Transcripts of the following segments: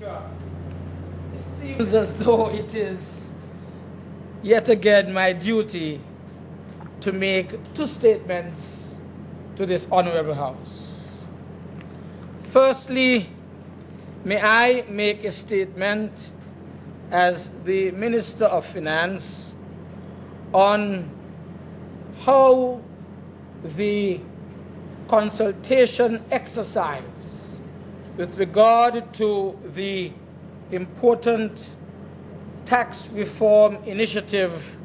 Speaker, it seems as though it is yet again my duty to make two statements to this Honorable House. Firstly, may I make a statement as the Minister of Finance on how the consultation exercise with regard to the important tax reform initiative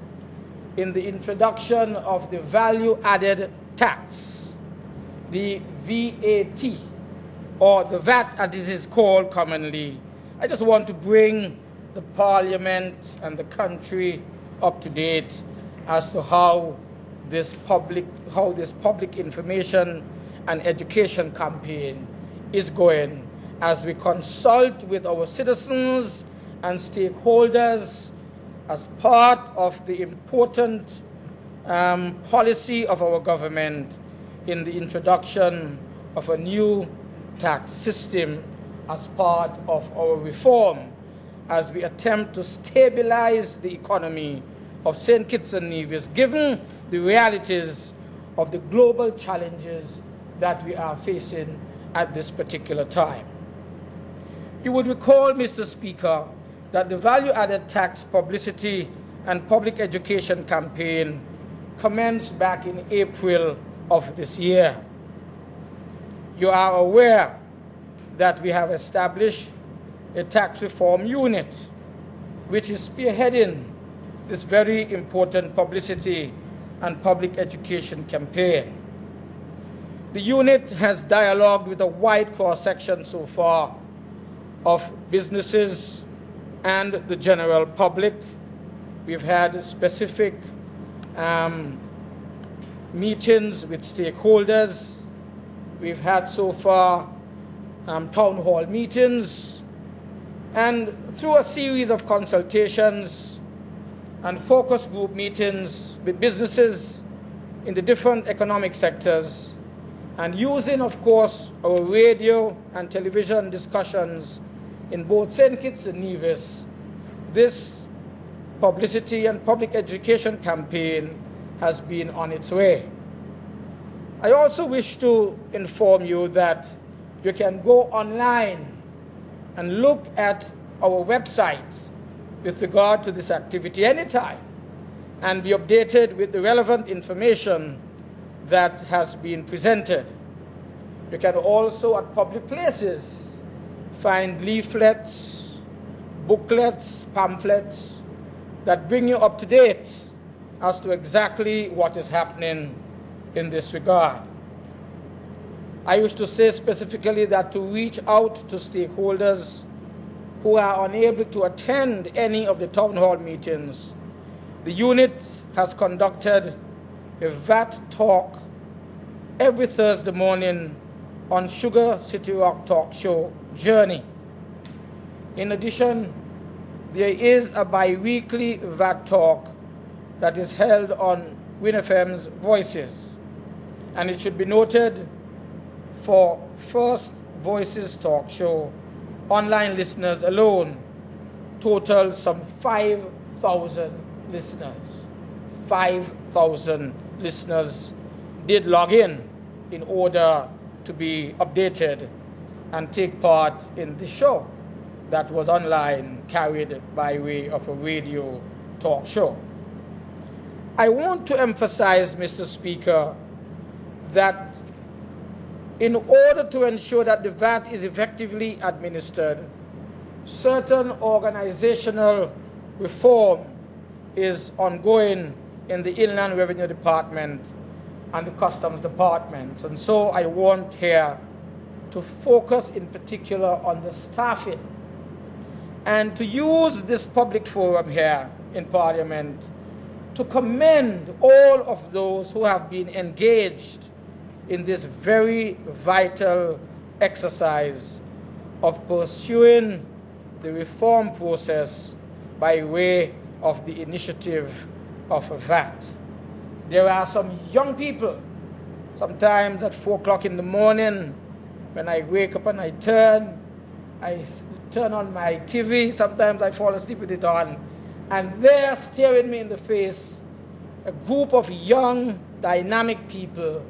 in the introduction of the value-added tax, the VAT, or the VAT as it is called commonly. I just want to bring the Parliament and the country up to date as to how this public information and education campaign is going as we consult with our citizens and stakeholders as part of the important policy of our government in the introduction of a new tax system as part of our reform as we attempt to stabilize the economy of St. Kitts and Nevis, given the realities of the global challenges that we are facing at this particular time. You would recall, Mr. Speaker, that the value-added tax publicity and public education campaign commenced back in April of this year. You are aware that we have established a tax reform unit which is spearheading this very important publicity and public education campaign. The unit has dialogued with a wide cross-section so far of businesses and the general public. We've had specific meetings with stakeholders. We've had so far town hall meetings, and through a series of consultations and focus group meetings with businesses in the different economic sectors, and using, of course, our radio and television discussions in both St. Kitts and Nevis, this publicity and public education campaign has been on its way. I also wish to inform you that you can go online and look at our website with regard to this activity anytime and be updated with the relevant information that has been presented. You can also, at public places, find leaflets, booklets, pamphlets that bring you up to date as to exactly what is happening in this regard. I used to say specifically that to reach out to stakeholders who are unable to attend any of the town hall meetings, the unit has conducted a VAT talk every Thursday morning on Sugar City Rock Talk Show Journey. In addition, there is a bi-weekly VAT talk that is held on WinFM's Voices. And it should be noted, for First Voices talk show, online listeners alone total some 5,000 listeners. 5,000 listeners did log in order to be updated and take part in the show that was online, carried by way of a radio talk show. I want to emphasize, Mr. Speaker, that in order to ensure that the VAT is effectively administered, certain organizational reform is ongoing in the Inland Revenue Department and the Customs Department. And so I want here to focus in particular on the staffing and to use this public forum here in Parliament to commend all of those who have been engaged in this very vital exercise of pursuing the reform process by way of the initiative of a VAT. There are some young people, sometimes at 4 o'clock in the morning, when I wake up and I turn, turn on my TV, sometimes I fall asleep with it on, and there staring me in the face, a group of young, dynamic people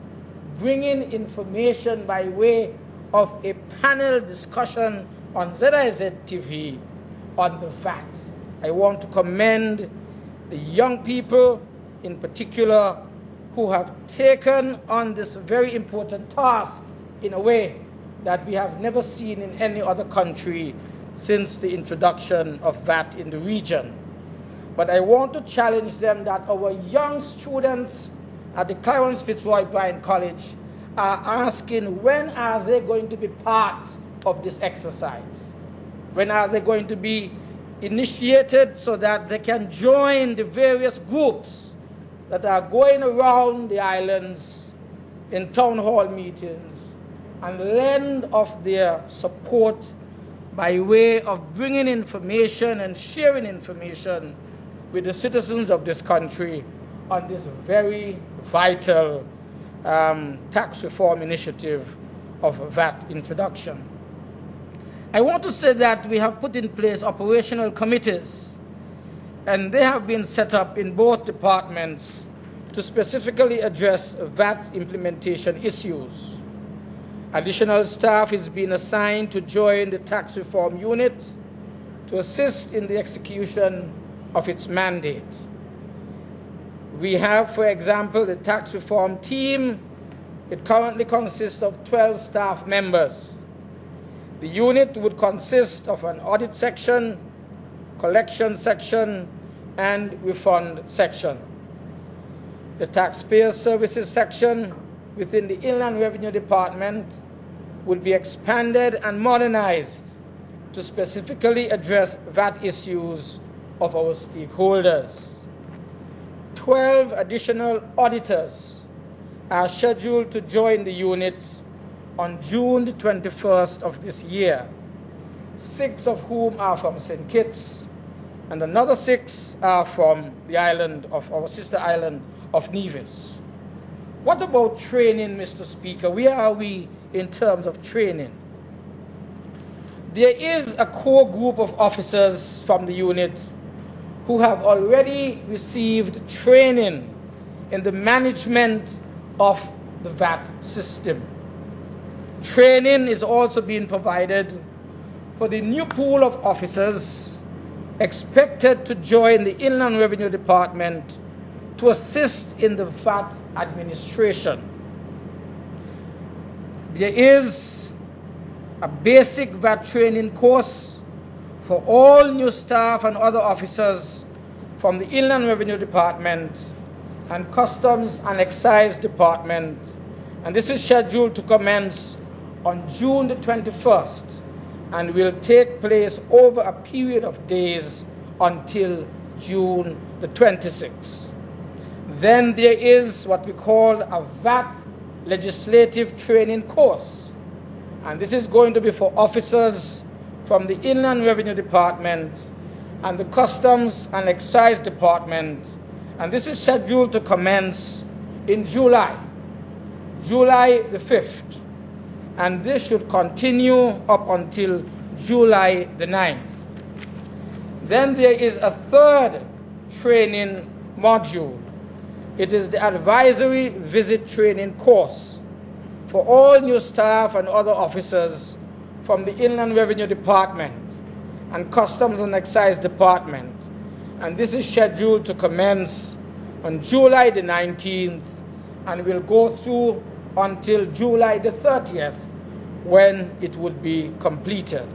bringing information by way of a panel discussion on ZIZ TV on the VAT. I want to commend the young people in particular who have taken on this very important task in a way that we have never seen in any other country since the introduction of VAT in the region. But I want to challenge them that our young students at the Clarence Fitzroy Bryan College are asking, when are they going to be part of this exercise? When are they going to be initiated so that they can join the various groups that are going around the islands in town hall meetings and lend of their support by way of bringing information and sharing information with the citizens of this country on this very vital tax reform initiative of VAT introduction. I want to say that we have put in place operational committees, and they have been set up in both departments to specifically address VAT implementation issues. Additional staff is being assigned to join the tax reform unit to assist in the execution of its mandate. We have, for example, the tax reform team. It currently consists of 12 staff members. The unit would consist of an audit section, collection section, and refund section. The taxpayer services section within the Inland Revenue Department would be expanded and modernized to specifically address VAT issues of our stakeholders. 12 additional auditors are scheduled to join the unit on June the 21st of this year, 6 of whom are from St. Kitts, and another 6 are from the island of our sister island of Nevis. What about training, Mr. Speaker? Where are we in terms of training? There is a core group of officers from the unit who have already received training in the management of the VAT system. Training is also being provided for the new pool of officers expected to join the Inland Revenue Department to assist in the VAT administration. There is a basic VAT training course for all new staff and other officers from the Inland Revenue Department and Customs and Excise Department, and this is scheduled to commence on June the 21st and will take place over a period of days until June the 26th. Then there is what we call a VAT legislative training course, and this is going to be for officers from the Inland Revenue Department and the Customs and Excise Department, and this is scheduled to commence in July the 5th, and this should continue up until July the 9th. Then there is a third training module. It is the advisory visit training course for all new staff and other officers from the Inland Revenue Department and Customs and Excise Department, and this is scheduled to commence on July the 19th and will go through until July the 30th when it would be completed.